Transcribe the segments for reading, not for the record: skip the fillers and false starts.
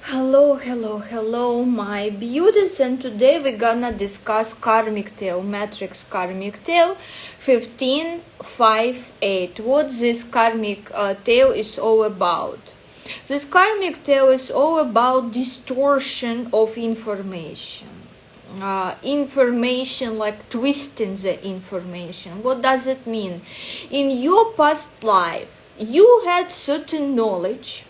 Hello, my beauties, and today we're gonna discuss Karmic Tale, Matrix Karmic Tale 1558. What this Karmic Tale is all about. This Karmic Tale is all about distortion of information. Information, like twisting the information. What does it mean? In your past life, you had certain knowledge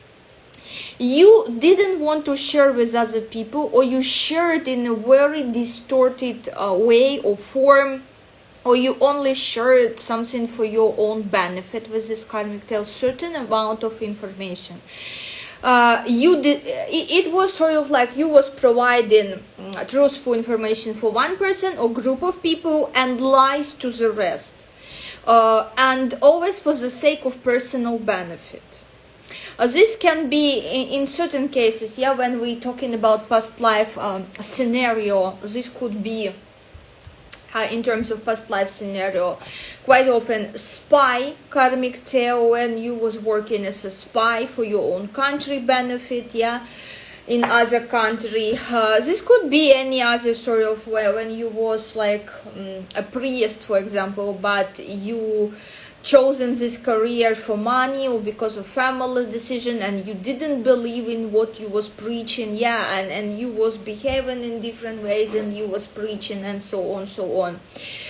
you didn't want to share with other people, or you shared in a very distorted way or form, or you only shared something for your own benefit with this karmic tale, certain amount of information. It was sort of like you was providing truthful information for one person or group of people and lies to the rest, and always for the sake of personal benefit. This can be in certain cases, when we're talking about past life scenario, this could be in terms of past life scenario, quite often spy karmic tale, when you was working as a spy for your own country benefit, in other country. This could be any other sort of way, when you was like a priest, for example, but you chosen this career for money or because of family decision, and you didn't believe in what you was preaching, and you was behaving in different ways, and you was preaching, and so on.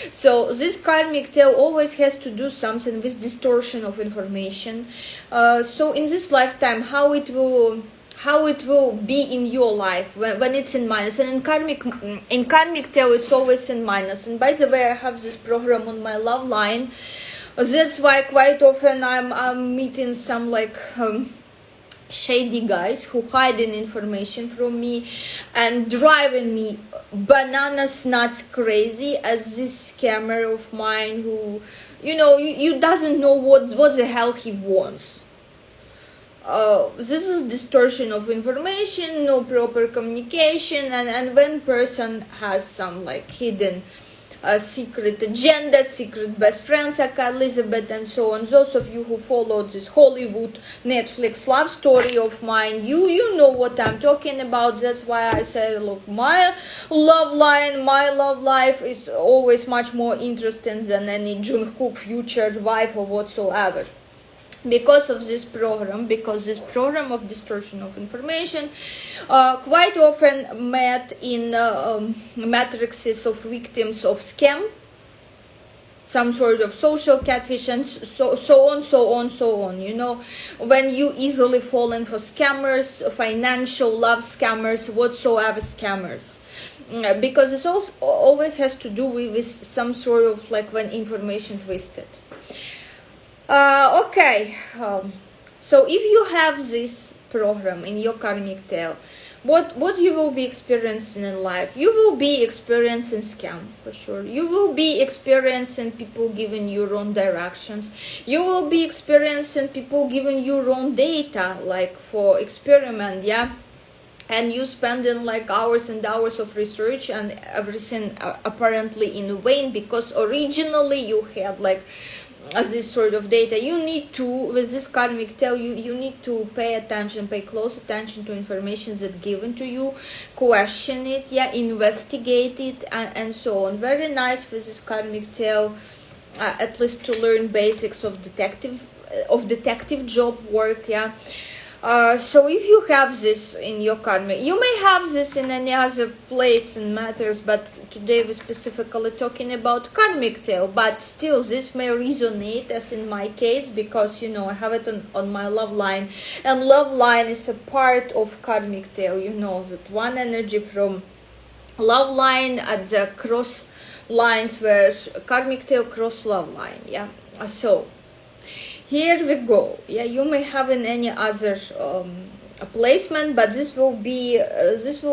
So this karmic tale always has to do something with distortion of information. So in this lifetime, how it will be in your life when it's in minus. And in karmic tale, it's always in minus. And by the way, I have this program on my love line. That's why quite often I'm meeting some shady guys who hiding information from me and driving me bananas nuts crazy as this scammer of mine who, you doesn't know what the hell he wants. This is distortion of information, no proper communication, and when person has some hidden secret agenda, secret best friends like Elizabeth and so on. Those of you who followed this Hollywood Netflix love story of mine, you know what I'm talking about. That's why I say, look, my love life is always much more interesting than any Jungkook future wife or whatsoever. Because of this program, of distortion of information, quite often met in matrices of victims of scam, some sort of social catfish, and so on. When you easily fallen for scammers, financial love scammers, whatsoever scammers. Because it also always has to do with some sort of when information twisted. So if you have this program in your karmic tale, what you will be experiencing in life? You will be experiencing scam, for sure. You will be experiencing people giving you wrong directions. You will be experiencing people giving you wrong data, for experiment, and you spending hours and hours of research and everything apparently in vain, because originally you had this sort of data. You need to, with this karmic tale, you need to pay close attention to information that's given to you, question it, investigate it, and so on. Very nice with this karmic tale, at least to learn basics of detective job work, So if you have this in your karma, you may have this in any other place and matters, but today we're specifically talking about karmic tale. But still, this may resonate, as in my case, because I have it on my love line, and love line is a part of karmic tale. That one energy from love line at the cross lines where karmic tale cross love line. So here we go. You may have in any other placement, but this will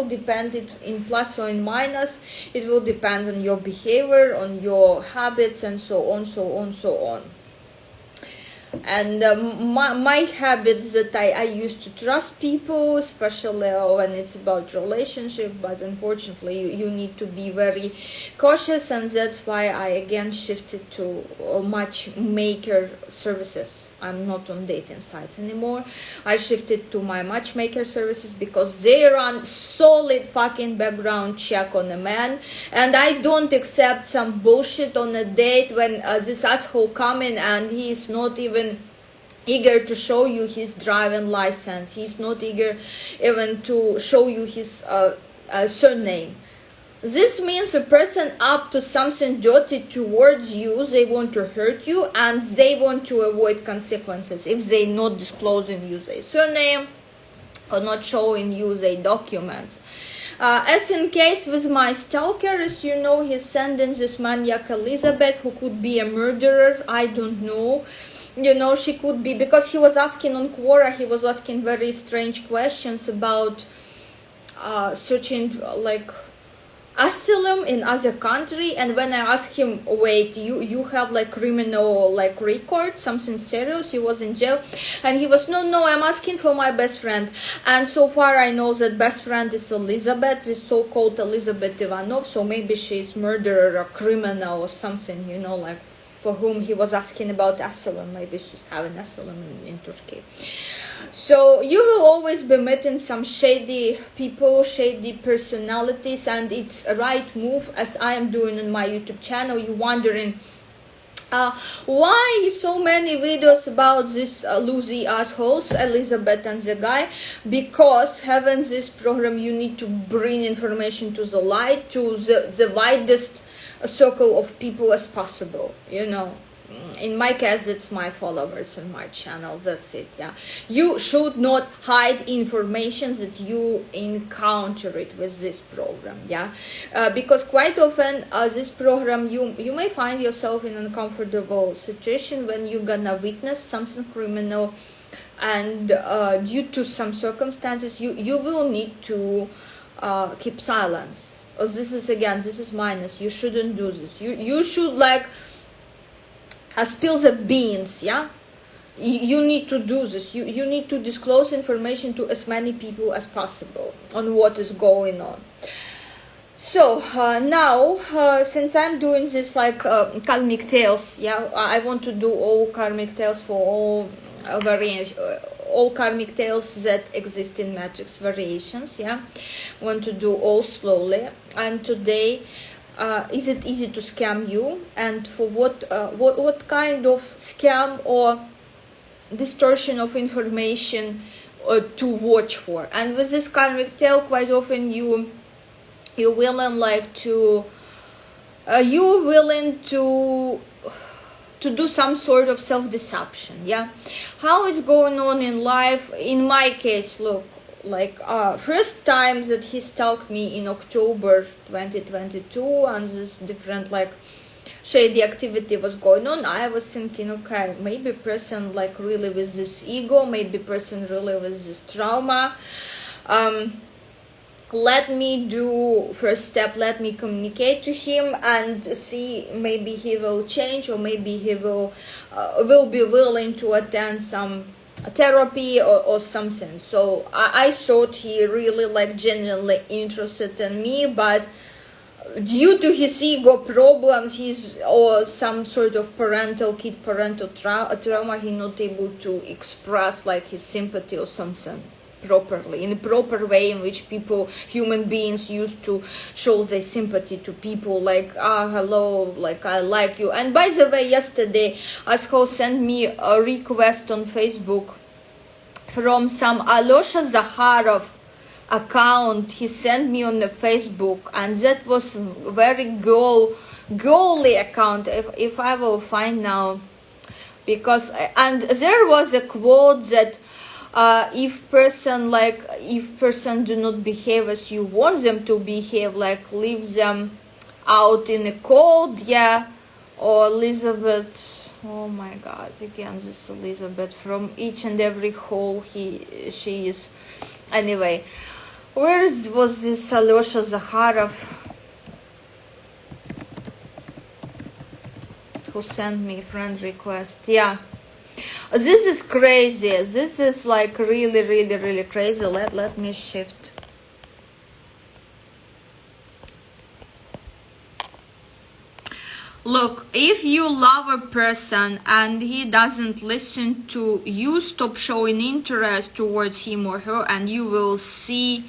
depend in plus or in minus. It will depend on your behavior, on your habits, and so on. And my habits that I used to trust people, especially when it's about relationship, but unfortunately you need to be very cautious, and that's why I again shifted to matchmaker services. I'm not on dating sites anymore. I shifted to my matchmaker services because they run solid fucking background check on a man, and I don't accept some bullshit on a date when this asshole coming and he is not even eager to show you his driving license. He's not eager even to show you his surname. This means a person up to something dirty towards you, they want to hurt you and they want to avoid consequences if they not disclosing you their surname or not showing you their documents. As in case with my stalker, as you know, he's sending this maniac Elizabeth, who could be a murderer, I don't know. You know, she could be, because he was asking on Quora, he was asking very strange questions about searching like asylum in other country, and when I asked him, wait, you have like criminal like record, something serious, he was in jail, and he was, no, I'm asking for my best friend. And so far I know that best friend is Elizabeth, this so-called Elizabeth Ivanov, so maybe she's murderer or criminal or something, you know, like for whom he was asking about asylum. Maybe she's having asylum in Turkey. So you will always be meeting some shady people, shady personalities, and it's a right move, as I am doing on my YouTube channel. You're wondering why so many videos about these loosey assholes, Elizabeth and the guy? Because having this program, you need to bring information to the light, to the widest circle of people as possible, you know. In my case, it's my followers on my channel, that's it. Yeah, you should not hide information that you encounter it with this program. Yeah, because quite often this program, you may find yourself in an uncomfortable situation when you're gonna witness something criminal, and due to some circumstances you will need to keep silence. This is minus. You shouldn't do this. You should like spill the beans. Yeah, you need to do this. You need to disclose information to as many people as possible on what is going on. So now since I'm doing this like karmic tales, yeah, I want to do all karmic tales for all all karmic tales that exist in matrix variations. Yeah, want to do all slowly. And today, is it easy to scam you, and for what kind of scam or distortion of information to watch for? And with this karmic tale, quite often you're willing like to you're willing to do some sort of self-deception. Yeah, how it's going on in life. In my case, look, like first time that he stalked me in October 2022, and this different like shady activity was going on, I was thinking, okay, maybe person like really with this ego, maybe person really with this trauma. Let me do first step, let me communicate to him and see, maybe he will change, or maybe he will be willing to attend some therapy or something. So I thought he really like genuinely interested in me, but due to his ego problems, or some sort of parental trauma, he not able to express like his sympathy or something properly, in a proper way in which human beings used to show their sympathy to people, like, hello, like, I like you. And by the way, yesterday Asshole sent me a request on Facebook from some Alosha Zakharov account. He sent me on the Facebook, and that was very girly account, if I will find now, because, and there was a quote that if person do not behave as you want them to behave, like leave them out in the cold. Yeah, or Elizabeth, oh my god, again this Elizabeth, from each and every hole she is. Anyway, where was this Alyosha Zakharov who sent me friend request? Yeah, this is crazy. This is like really crazy. Let me shift. Look, if you love a person and he doesn't listen to you, stop showing interest towards him or her, and you will see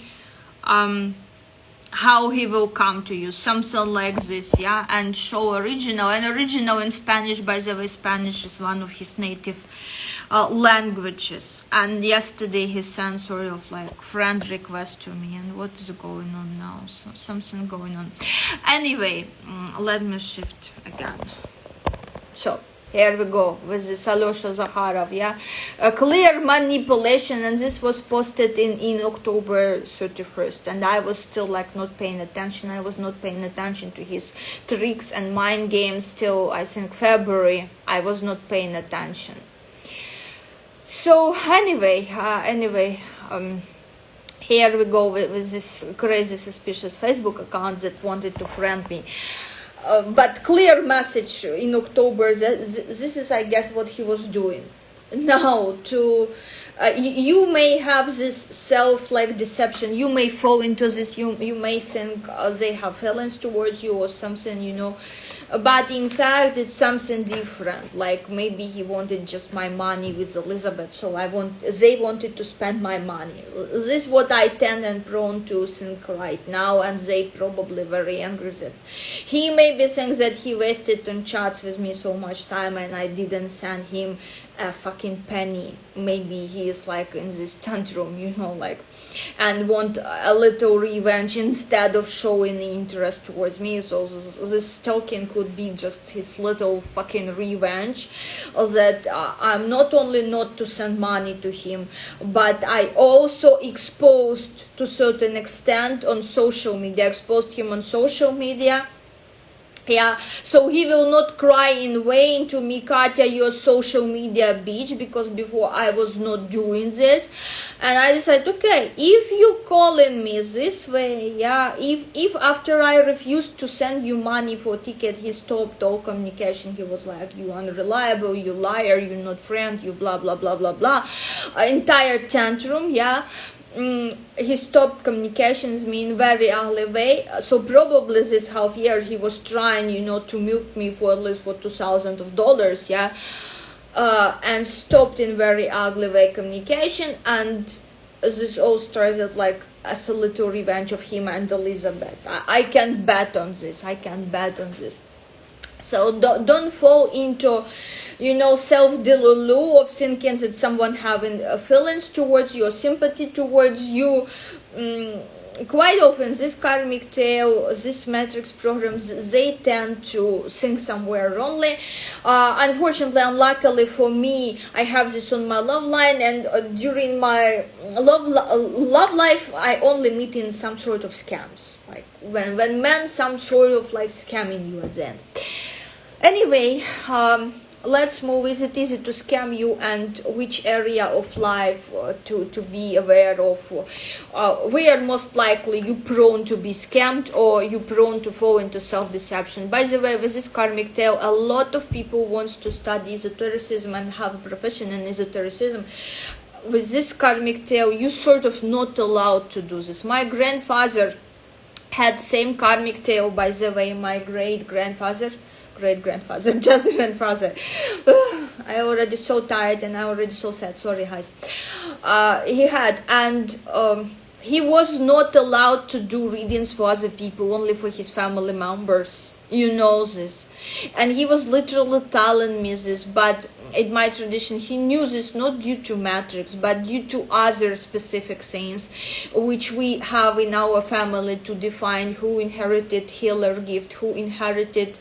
how he will come to you, something like this, yeah. And show original, and original in Spanish, by the way, Spanish is one of his native languages. And yesterday he sent sort of like friend request to me, and what is going on now? So something going on. Anyway, let me shift again. So here we go with this Alyosha Zakharov, yeah. A clear manipulation, and this was posted in October 31st, and I was still like not paying attention. I was not paying attention to his tricks and mind games till I think February. I was not paying attention. So anyway, here we go with this crazy suspicious Facebook account that wanted to friend me. But clear message in October that this is, I guess, what he was doing. Now, you may have this self-like deception. You may fall into this. You may think they have feelings towards you or something, you know. But in fact, it's something different. Like maybe he wanted just my money with Elizabeth, so they wanted to spend my money. This is what I tend and prone to think right now, and they probably very angry that he maybe thinks that he wasted on chats with me so much time, and I didn't send him a fucking penny. Maybe he is like in this tantrum, you know, like, and want a little revenge instead of showing interest towards me. So this stalking could be just his little fucking revenge, that I'm not only not to send money to him, but I also exposed to certain extent on social media, exposed him on social media. Yeah, so he will not cry in vain to me, Katya, you're social media bitch, because before I was not doing this. And I decided, okay, if you calling me this way, yeah, if after I refused to send you money for ticket, he stopped all communication, he was like, you unreliable, you liar, you're not friend, you blah, blah, blah, blah, blah, entire tantrum, yeah. He stopped communications me in very ugly way. So probably this half year he was trying, you know, to milk me for at least for $2,000, yeah, and stopped in very ugly way communication. And this all started like as a little revenge of him and Elizabeth. I can bet on this. I can bet on this. So don't fall into, you know, self-delulu of thinking that someone having feelings towards you or sympathy towards you. Quite often, this karmic tale, this matrix programs, they tend to think somewhere wrongly. Unfortunately, unluckily for me, I have this on my love line, and during my love life, I only meet in some sort of scams. Like when men some sort of like scamming you at the end. Anyway, let's move. Is it easy to scam you, and which area of life to be aware of? Where most likely you prone to be scammed, or you prone to fall into self-deception? By the way, with this karmic tale, a lot of people wants to study esotericism and have a profession in esotericism. With this karmic tale, you sort of not allowed to do this. My grandfather had same karmic tale, by the way. My great-grandfather, just grandfather. I already so tired and I already so sad. Sorry, guys. He had, and he was not allowed to do readings for other people, only for his family members. You know this. And he was literally telling me this, but in my tradition, he knew this not due to matrix, but due to other specific things which we have in our family to define who inherited healer gift, who inherited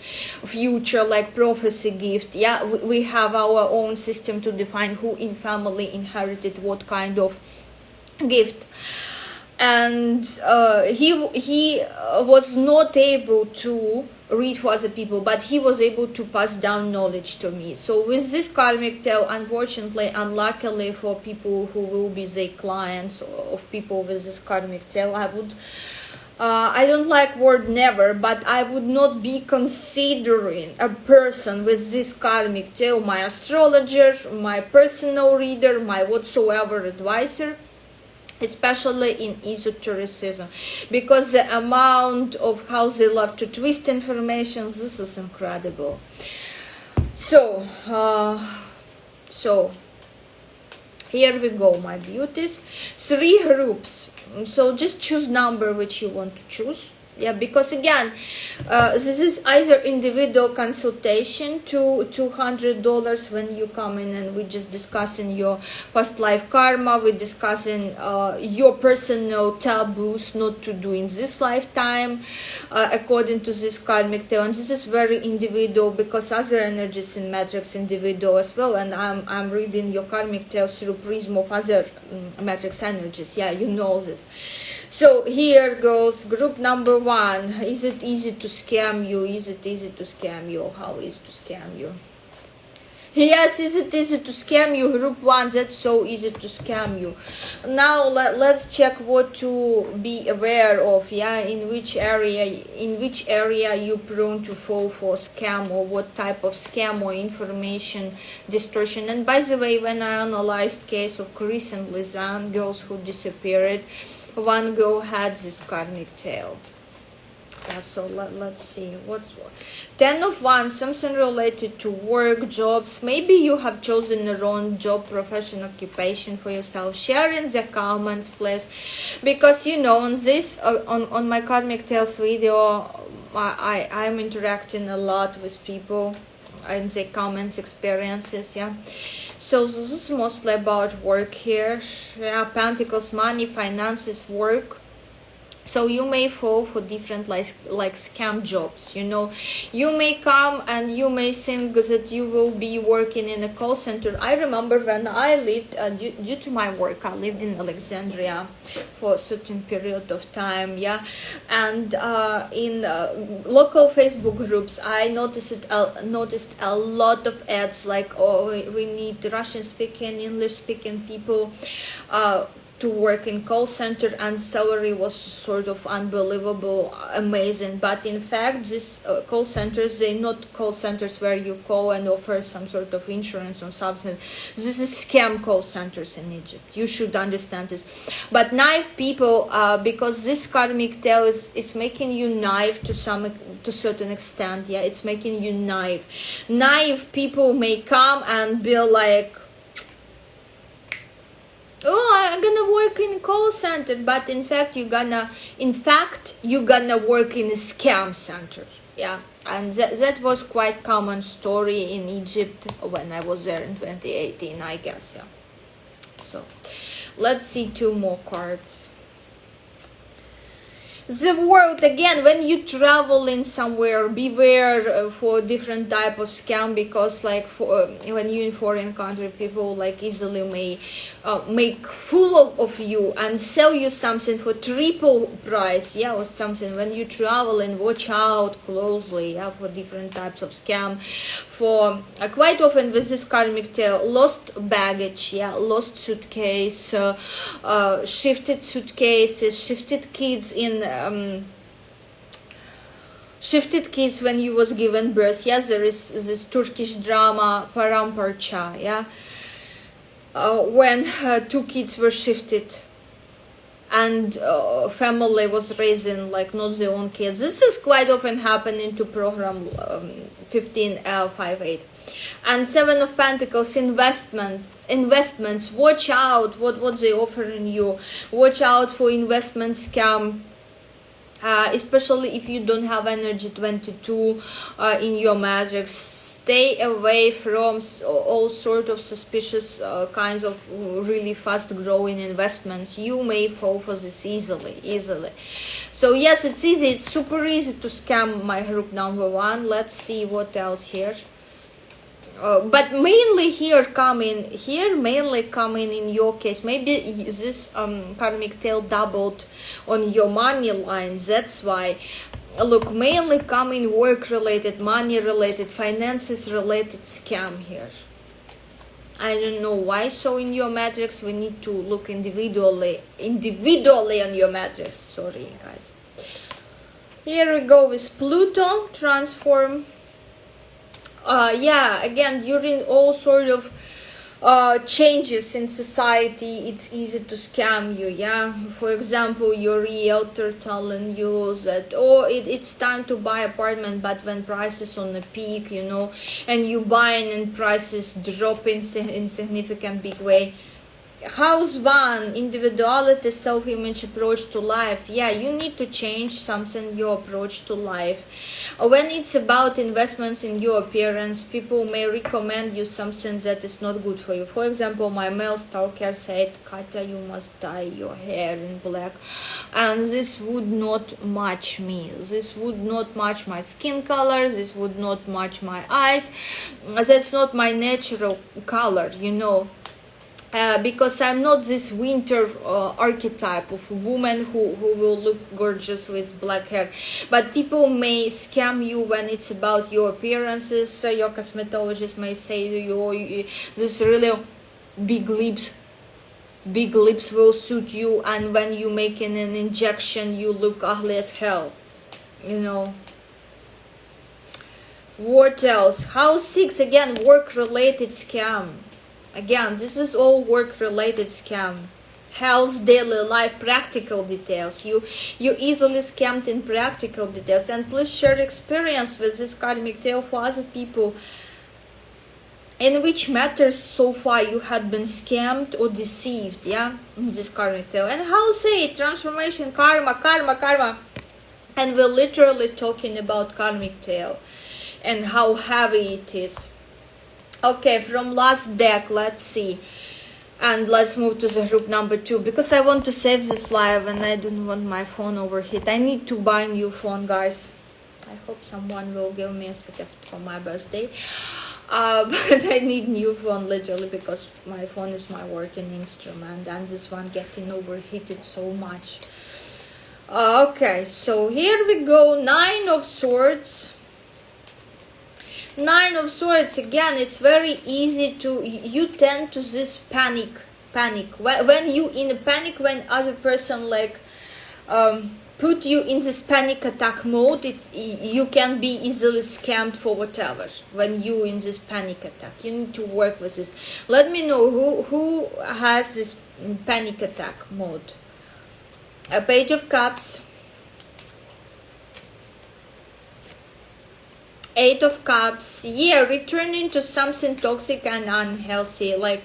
future like prophecy gift. Yeah, we have our own system to define who in family inherited what kind of gift. And he was not able to read for other people, but he was able to pass down knowledge to me. So with this karmic tale, unfortunately, unluckily for people who will be the clients of people with this karmic tale, I don't like word never, but I would not be considering a person with this karmic tale my astrologer, my personal reader, my whatsoever advisor. especially in esotericism, because the amount of how they love to twist information, this is incredible. So here we go, my beauties. 3 groups. So just choose number which you want to choose. Yeah, because again, this is either individual consultation to $200 when you come in, and we're just discussing your past life karma. We're discussing your personal taboos not to do in this lifetime, according to this karmic tale. And this is very individual, because other energies in matrix individual as well. And I'm reading your karmic tale through prism of other matrix energies. Yeah, you know this. So here goes group number 1. Is it easy to scam you? Is it easy to scam you? How is to scam you? Yes, is it easy to scam you? Group 1, that's so easy to scam you. Now let's check what to be aware of. Yeah, in which area you prone to fall for scam, or what type of scam or information distortion. And by the way, when I analyzed case of Chris and Lizanne, girls who disappeared, one girl had this karmic tale. Yeah, so let's see. What's 10 of Wands, something related to work, jobs. Maybe you have chosen the wrong job, profession, occupation for yourself. Share in the comments, please. Because, you know, on this, on my karmic tales video, I'm interacting a lot with people in the comments, experiences, yeah. So this is mostly about work here. Yeah, Pentacles, money, finances, work. So you may fall for different like scam jobs, you know. You may come and you may think that you will be working in a call center. I remember when I lived, due to my work, I lived in Alexandria for a certain period of time, yeah. And in local Facebook groups, I noticed a lot of ads like, oh, we need Russian speaking, English speaking people to work in call center, and salary was sort of unbelievable, amazing. But in fact, these call centers, they're not call centers where you call and offer some sort of insurance or something. This is scam call centers in Egypt. You should understand this. But naive people, because this karmic tale is making you naive to certain extent. Yeah, it's making you naive. Naive people may come and be like, oh, I'm gonna work in a call center, but in fact you're gonna work in a scam center. Yeah, and that was quite common story in Egypt when I was there in 2018, I guess. Yeah. So let's see 2 more cards. The world, again, when you travel in somewhere, beware for different type of scam, because like when you in foreign country, people like easily may make fool of you and sell you something for triple price, yeah, or something. When you travel, and watch out closely, yeah, for different types of scam. For quite often with this karmic tale, lost baggage, yeah, lost suitcase, shifted suitcases, shifted kids when you was given birth. Yeah, there is this Turkish drama Paramparça, yeah, when 2 kids were shifted and family was raising like not their own kids. This is quite often happening to program 15L58. And 7 of Pentacles, investments. Watch out what they offering you. Watch out for investment scam. Especially if you don't have energy 22 in your matrix. Stay away from all sort of suspicious kinds of really fast growing investments. You may fall for this easily. So yes, it's easy, it's super easy to scam my group number 1. Let's see what else here. But mainly coming in your case, maybe this karmic tale doubled on your money line. That's why, look, mainly coming work related, money related, finances related scam here. I don't know why. So in your matrix, we need to look individually on your matrix. Sorry, guys. Here we go with Pluto transform. Yeah, again, during all sort of changes in society, it's easy to scam you. Yeah, for example, your realtor telling you that, oh, it's time to buy apartment, but when prices on the peak, you know, and you buying and prices drop in significant big way. House one, individuality, self-image, approach to life. Yeah, you need to change something, your approach to life. When it's about investments in your appearance, people may recommend you something that is not good for you. For example, my male stalker said, Katya, you must dye your hair in black, and this would not match me. This would not match my skin color. This would not match my eyes. That's not my natural color, you know. Because I'm not this winter archetype of woman who will look gorgeous with black hair. But people may scam you when it's about your appearances. Your cosmetologist may say to you, oh, this really big lips will suit you, and when you making an injection you look ugly as hell, you know. What else? House 6, again, work related scam. Again, this is all work-related scam. Health, daily life, practical details. You easily scammed in practical details. And please share experience with this karmic tale for other people. In which matters so far you had been scammed or deceived, yeah, in this karmic tale. And how say it? Transformation, karma. And we're literally talking about karmic tale and how heavy it is. Okay, from last deck, let's see. And let's move to the group number 2, because I want to save this live and I don't want my phone overheat. I need to buy a new phone, guys. I hope someone will give me a gift for my birthday. But I need new phone literally because my phone is my working instrument and this one getting overheated so much. Okay, so here we go. 9 of Swords. 9 of Swords, again, it's very easy to, you tend to this panic. When you in a panic, when other person like put you in this panic attack mode, you can be easily scammed for whatever. When you in this panic attack, you need to work with this. Let me know who has this panic attack mode. A Page of Cups. 8 of Cups. Yeah, returning to something toxic and unhealthy. Like,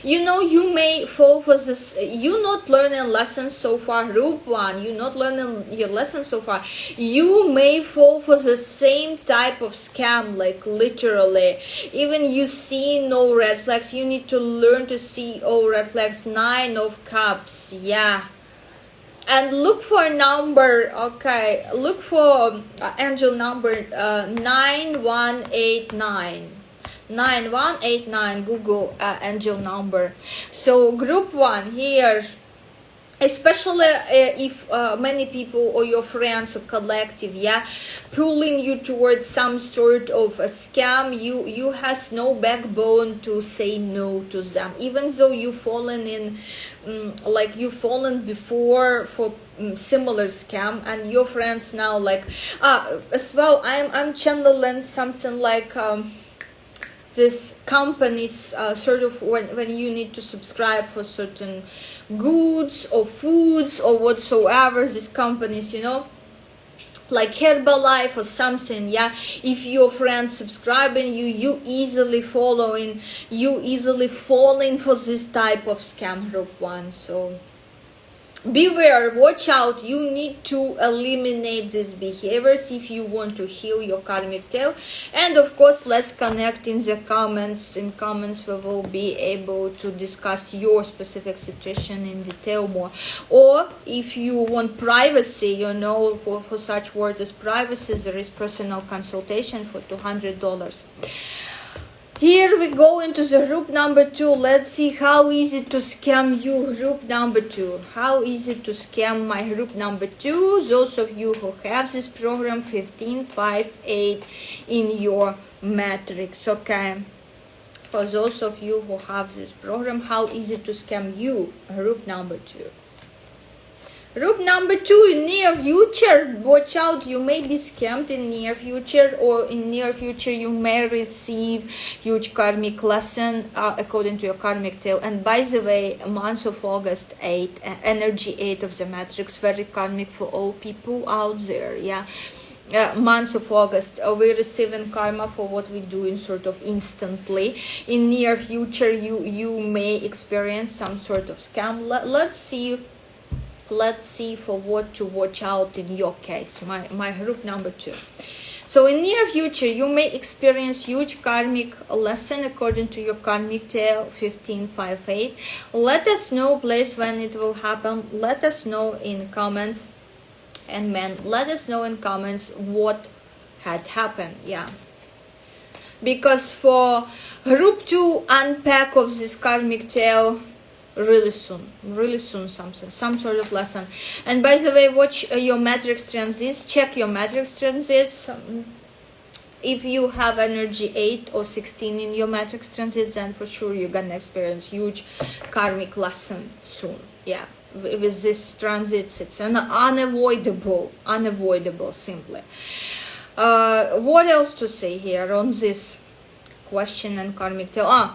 you know, you may fall for this. You not learning lessons so far. Group 1, you not learning your lesson so far. You may fall for the same type of scam, like literally. Even you see no red flags, you need to learn to see all red flags. 9 of Cups. Yeah. And look for a number, okay, look for angel number 9189. 9189, Google angel number. So group 1 here, especially if many people or your friends or collective, yeah, pulling you towards some sort of a scam, you has no backbone to say no to them, even though you fallen in like you fallen before for similar scam, and your friends now like as well. I'm channeling something like this companies sort of when you need to subscribe for certain goods or foods or whatsoever, these companies, you know, like Herbalife or something, yeah. If your friend subscribing you easily following, you easily falling for this type of scam, group 1. So beware, watch out. You need to eliminate these behaviors if you want to heal your karmic tail. And of course, let's connect in the comments. In comments we will be able to discuss your specific situation in detail more. Or if you want privacy, you know, for such word as privacy, there is personal consultation for $200. Here we go into the group number 2. Let's see how easy to scam you, group number 2. How easy to scam my group number 2. Those of you who have this program 1558 in your matrix, okay. For those of you who have this program, how easy to scam you, group number 2. Group number 2, in near future, watch out, you may be scammed in near future, or in near future you may receive huge karmic lesson according to your karmic tale. And by the way, month of August 8, energy 8 of the matrix, very karmic for all people out there, yeah. Month of August, we receive karma for what we do in sort of instantly. In near future, you may experience some sort of scam. Let's see for what to watch out in your case, my group number 2. So in near future, you may experience huge karmic lesson according to your karmic tale 1558. Let us know place when it will happen. Let us know in comments. And men, let us know in comments what had happened, yeah. Because for group 2, unpack of this karmic tale really soon some sort of lesson. And by the way, watch your matrix transits, check your matrix transits. If you have energy 8 or 16 in your matrix transits, then for sure you're gonna experience huge karmic lesson soon, yeah. With this transits, it's an unavoidable simply. What else to say here on this question and karmic tale?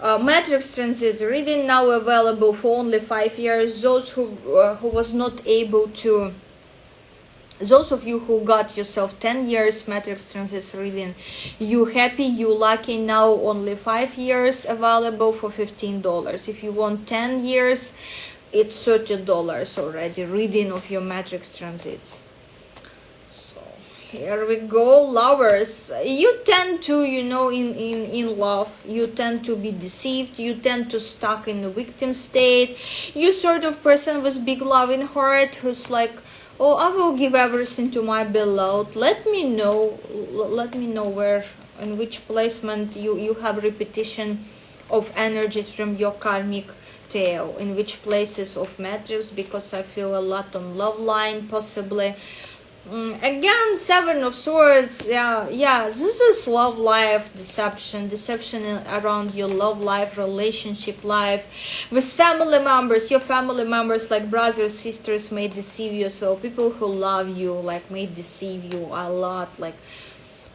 Matrix transit reading now available for only 5 years. Those who was not able to, those of you who got yourself 10 years matrix transits reading, you happy, you lucky. Now only 5 years available for $15. If you want 10 years, it's $30 already, reading of your matrix transits. So here we go. Lovers, you tend to, you know, in love, you tend to be deceived, you tend to stuck in the victim state. You sort of person with big loving heart who's like, oh, I will give everything to my beloved. Let me know where, in which placement you have repetition of energies from your karmic tale, in which places of matrix, because I feel a lot on love line possibly. Again, 7 of Swords, yeah, this is love life deception around your love life, relationship life, with family members. Your family members like brothers, sisters may deceive you, so people who love you like may deceive you a lot. Like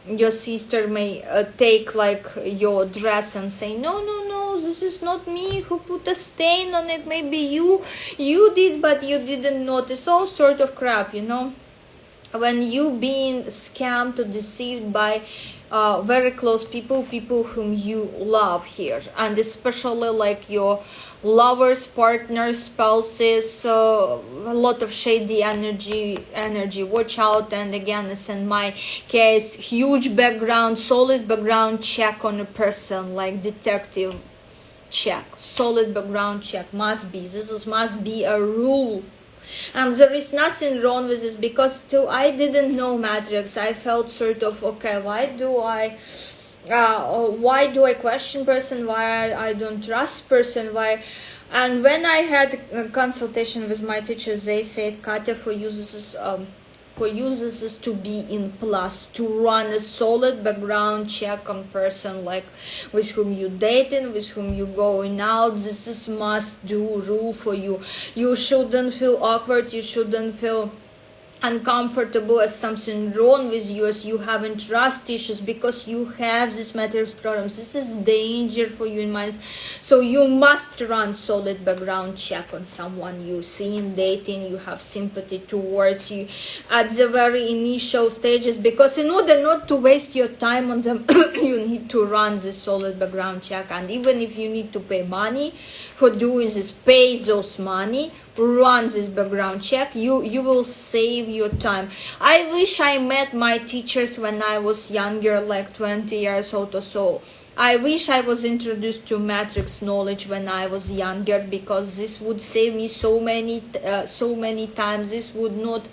your sister may take like your dress and say, no, this is not me who put a stain on it, maybe you did, but you didn't notice. All sort of crap, you know, when you being scammed or deceived by very close people whom you love here, and especially like your lovers, partners, spouses, a lot of shady energy, watch out. And again, as in my case, huge background, solid background check on a person, like detective check, solid background check must be, must be a rule. And there is nothing wrong with this, because till I didn't know matrix, I felt sort of, okay, why do I question person, why I don't trust person, why. And when I had a consultation with my teachers, they said, Katya, for you this is to be in plus, to run a solid background check on person, like with whom you dating, with whom you going out. This is must do rule for you. You shouldn't feel awkward, you shouldn't feel uncomfortable as something wrong with you, as you having trust issues, because you have this matrix problems. This is danger for you in mind. So you must run solid background check on someone you see in dating, you have sympathy towards you at the very initial stages, because in order not to waste your time on them, you need to run this solid background check. And even if you need to pay money for doing this, pay those money, run this background check. You will save your time. I wish I met my teachers when I was younger, like 20 years old or so. I wish I was introduced to matrix knowledge when I was younger, because this would save me so many times. This would not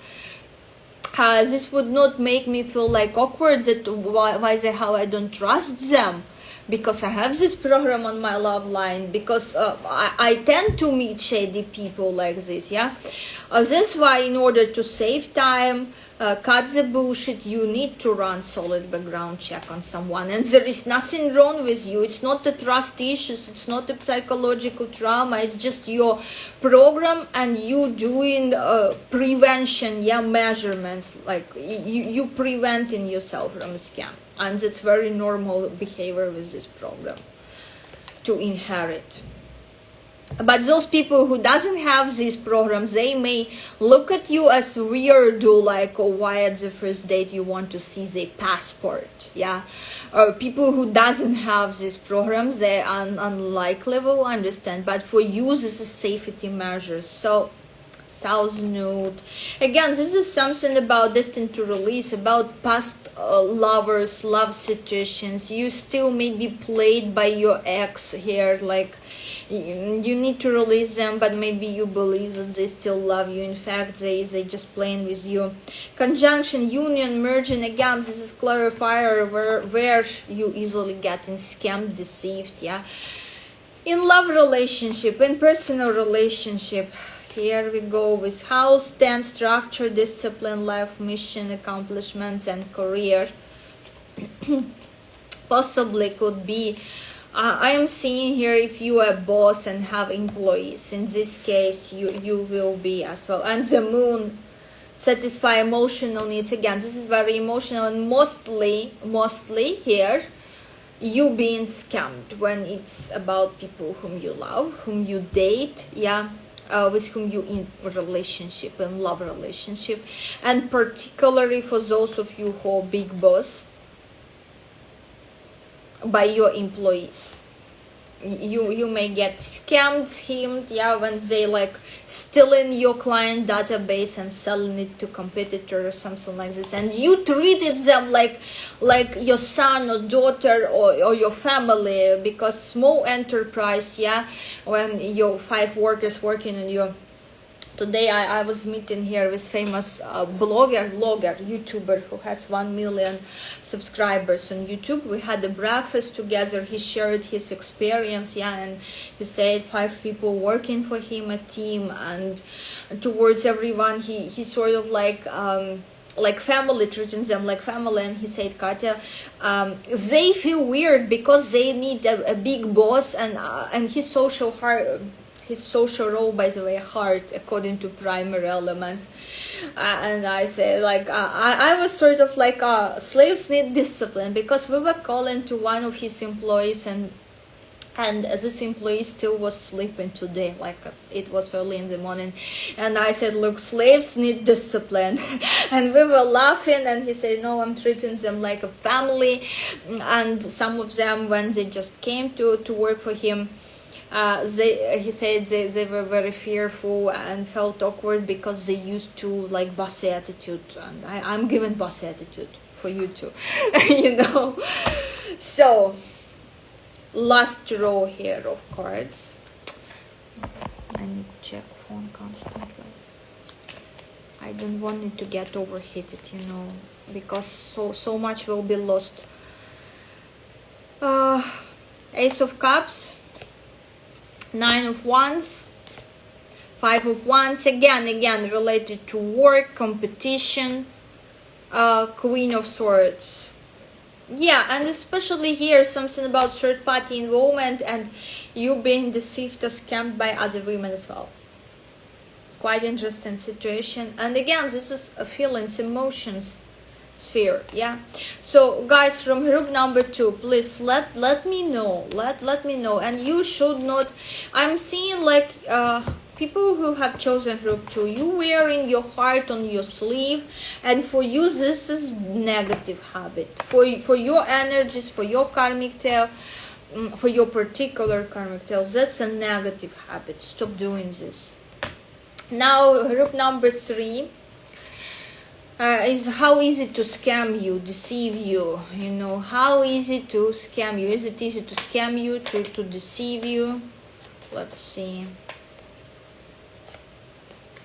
make me feel like awkward, that why the hell I don't trust them. because I have this program on my love line, because I tend to meet shady people like this, yeah. That's why, in order to save time, cut the bullshit, you need to run solid background check on someone. And there is nothing wrong with you. It's not the trust issues, it's not the psychological trauma, it's just your program and you doing prevention, yeah, measurements, like you preventing yourself from a scam. And that's very normal behavior with this program to inherit. But those people who doesn't have these programs, they may look at you as weirdo, like, oh, why at the first date you want to see their passport, yeah? Or people who doesn't have these programs, they unlikely will understand. But for you, this is safety measures. So, South Node. Again, this is something about destined to release, about past lovers, love situations. You still may be played by your ex here, like, you need to release them, but maybe you believe that they still love you. In fact, they just playing with you. Conjunction, union, merging. Again, this is clarifier where you easily getting scammed, deceived, yeah. In love relationship, in personal relationship, here we go with house, 10, structure, discipline, life, mission, accomplishments, and career. Possibly could be I am seeing here if you are a boss and have employees. In this case, you will be as well. And the moon, satisfy emotional needs. Again, this is very emotional, and mostly here, you being scammed when it's about people whom you love, whom you date, yeah, with whom you in relationship, in love relationship, and particularly for those of you who are big boss, by your employees. You may get scammed, schemed, yeah, when they like stealing your client database and selling it to competitor or something like this, and you treated them like your son or daughter or your family, because small enterprise, yeah, when your 5 workers working in your. Today I was meeting here with famous blogger, YouTuber who has 1 million subscribers on YouTube. We had a breakfast together. He shared his experience, yeah, and he said 5 people working for him, a team, and towards everyone he sort of like family, treating them like family. And he said, Katya, they feel weird because they need a big boss, and his social heart. His social role, by the way, heart, according to primary elements. And I said, like, I was sort of like, slaves need discipline, because we were calling to one of his employees, and this employee still was sleeping today, like it was early in the morning. And I said, look, slaves need discipline. And we were laughing, and he said, no, I'm treating them like a family. And some of them, when they just came to work for him, he said they were very fearful and felt awkward because they used to like bossy attitude, and I'm giving bossy attitude for you too. You know. So last row here of cards. I need to check phone constantly. I don't want it to get overheated, you know, because so much will be lost. Ace of Cups, 9 of Wands, 5 of Wands, again related to work, competition, Queen of Swords. Yeah, and especially here something about third party involvement and you being deceived or scammed by other women as well. Quite interesting situation. And again, this is feelings, emotions sphere, yeah. So guys, from group number 2, please let me know, let me know. And you should not, I'm seeing like people who have chosen group 2, you wearing your heart on your sleeve, and for you this is negative habit for your energies, for your karmic tail, for your particular karmic tail. That's a negative habit. Stop doing this. Now group number 3 is how easy to scam you, deceive you, you know, how easy to scam you. Is it easy to scam you, to deceive you? Let's see.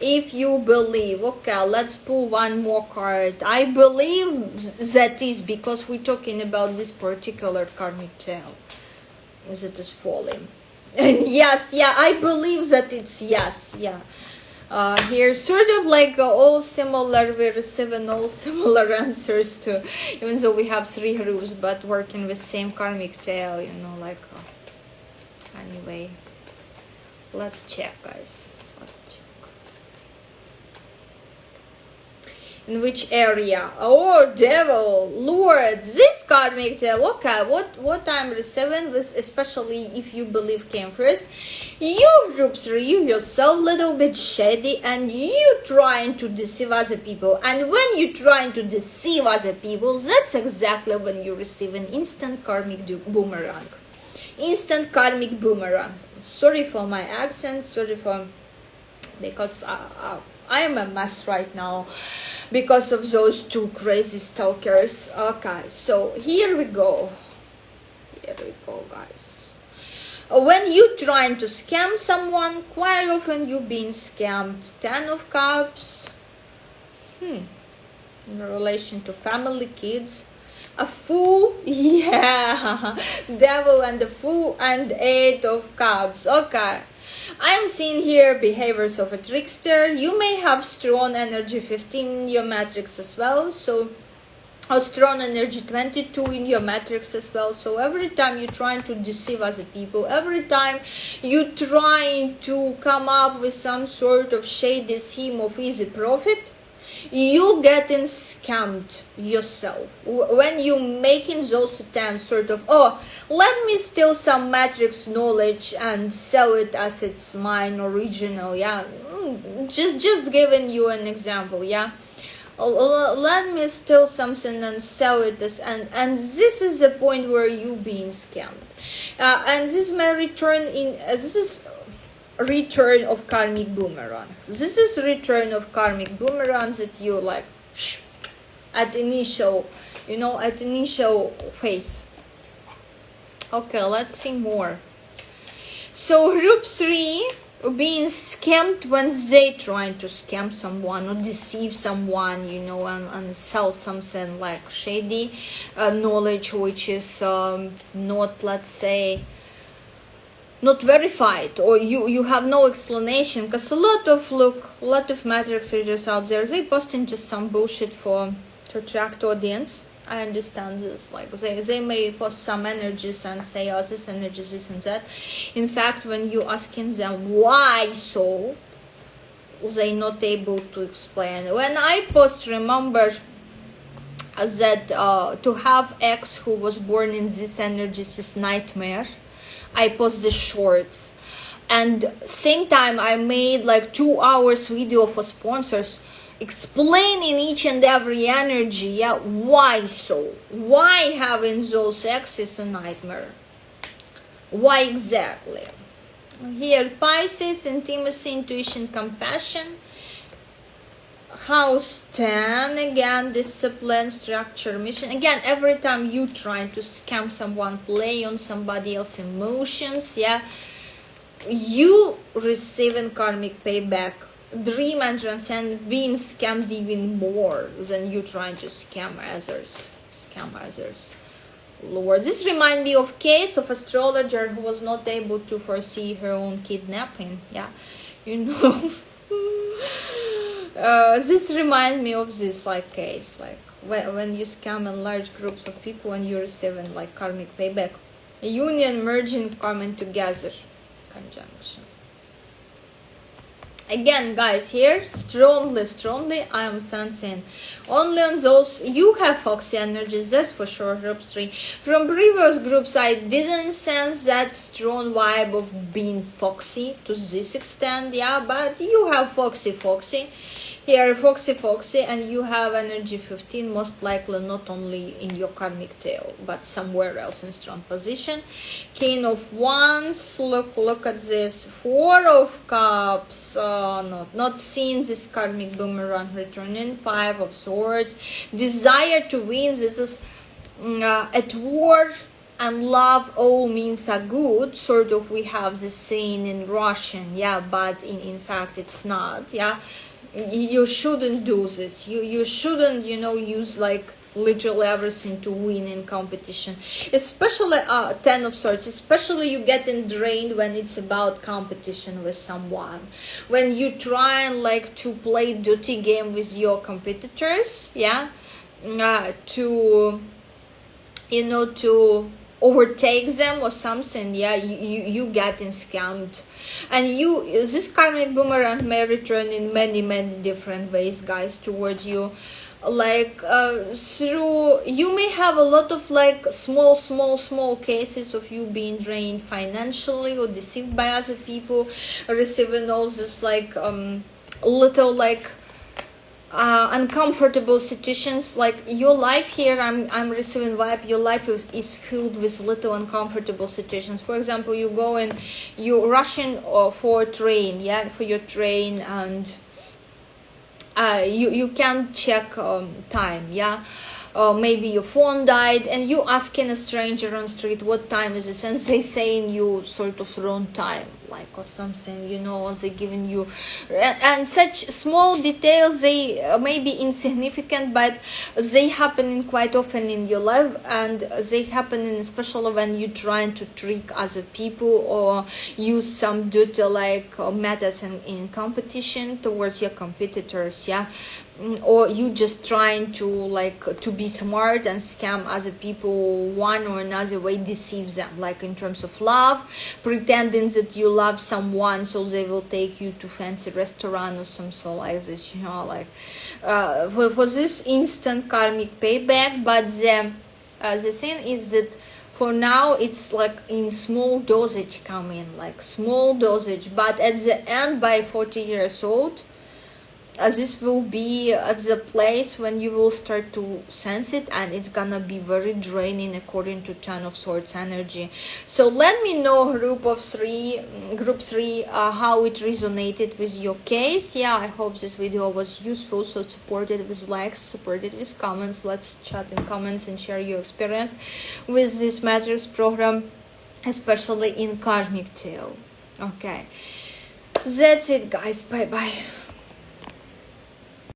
if you believe. Okay, let's pull one more card. I believe that is because we're talking about this particular karmic tale. Is it is falling? And yes, yeah, I believe that it's yes, yeah. Here, sort of like all similar, we're receiving all similar answers to, even though we have 3 groups, but working with same karmic tale, you know, like, anyway, let's check, guys, let's check. In which area? Oh, devil, Lord, this karmic tale. Okay, what I'm receiving with, especially if you believe came first, you group 3, you yourself little bit shady, and you trying to deceive other people. And when you trying to deceive other people, that's exactly when you receive an instant karmic boomerang. Instant karmic boomerang. Sorry for my accent, sorry for, because I am a mess right now because of those 2 crazy stalkers. Okay, so here we go. Here we go, guys. When you trying to scam someone, quite often you being scammed. 10 of Cups. In relation to family, kids. A Fool, yeah. Devil and the Fool, and 8 of Cups. Okay. I am seeing here behaviors of a trickster. You may have strong energy 15 in your matrix as well. So, a strong energy 22 in your matrix as well. So, every time you're trying to deceive other people, every time you're trying to come up with some sort of shady scheme of easy profit, you getting scammed yourself. When you making those attempts, sort of, oh, let me steal some matrix knowledge and sell it as it's mine original, yeah. Just giving you an example, yeah. Let me steal something and sell it as, and this is the point where you being scammed, and this may return in. This is return of karmic boomerang. This is return of karmic boomerang that you like at initial, you know, at initial phase. Okay, let's see more. So group 3 being scammed when they trying to scam someone or deceive someone, you know, and sell something like shady knowledge which is not, let's say, not verified, or you have no explanation, because a lot of matrix readers out there, they posting just some bullshit to attract audience. I understand this, like they may post some energies and say, oh, this energy, this and that. In fact, when you asking them why so, they not able to explain. When I post, remember that to have X who was born in this energies is nightmare. I post the shorts, and same time I made like 2 hours video for sponsors explaining each and every energy, yeah, why so, why having those X is a nightmare, why exactly. Here Pisces, intimacy, intuition, compassion. House 10, again, discipline, structure, mission. Again, every time you trying to scam someone, play on somebody else's emotions, yeah, you receiving karmic payback. Dream and transcend, being scammed even more than you trying to scam others. Lord, this reminds me of case of astrologer who was not able to foresee her own kidnapping, yeah, you know. This reminds me of this like case, like when you scam in large groups of people and you're receiving like karmic payback, a union, merging, coming together, conjunction. Again, guys, here strongly I am sensing only on those you have foxy energies, that's for sure. Group 3 from previous groups, I didn't sense that strong vibe of being foxy to this extent, yeah, but you have foxy here, foxy, and you have energy 15, most likely not only in your karmic tail but somewhere else in strong position. King of Wands, look at this. 4 of Cups, not seeing this karmic boomerang returning. 5 of Swords, desire to win. This is at war and love all means are good, sort of. We have this saying in Russian, yeah, but in fact it's not, yeah. You shouldn't do this. You shouldn't, you know, use like literally everything to win in competition, especially 10 of swords, especially you getting drained when it's about competition with someone, when you try and like to play dirty game with your competitors, yeah, to, you know, to overtake them or something, yeah, you getting scammed. And this karmic boomerang may return in many different ways, guys, towards you. Like through, you may have a lot of like small cases of you being drained financially or deceived by other people, receiving all this like little like uncomfortable situations. Like your life here, I'm receiving vibe, your life is filled with little uncomfortable situations. For example, you go and you're rushing for a train, yeah, for your train, and you can't check time, yeah. Maybe your phone died and you asking a stranger on street what time is it, and they saying you sort of wrong time, like, or something, you know, they giving you, and such small details, they may be insignificant, but they happen quite often in your life, and they happen especially when you're trying to trick other people or use some dirty like methods in competition towards your competitors, yeah. Or you just trying to like to be smart and scam other people one or another way, deceive them, like in terms of love, pretending that you love someone so they will take you to fancy restaurant or something like this, you know, like for this instant karmic payback. But the thing is that for now it's like in small dosage coming, like small dosage, but at the end, by 40 years old, this will be at the place when you will start to sense it, and it's gonna be very draining according to 10 of swords energy. So let me know, group 3, how it resonated with your case. Yeah, I hope this video was useful, so support it with likes, support it with comments. Let's chat in comments and share your experience with this matrix program, especially in karmic tale. Okay, that's it, guys. Bye bye.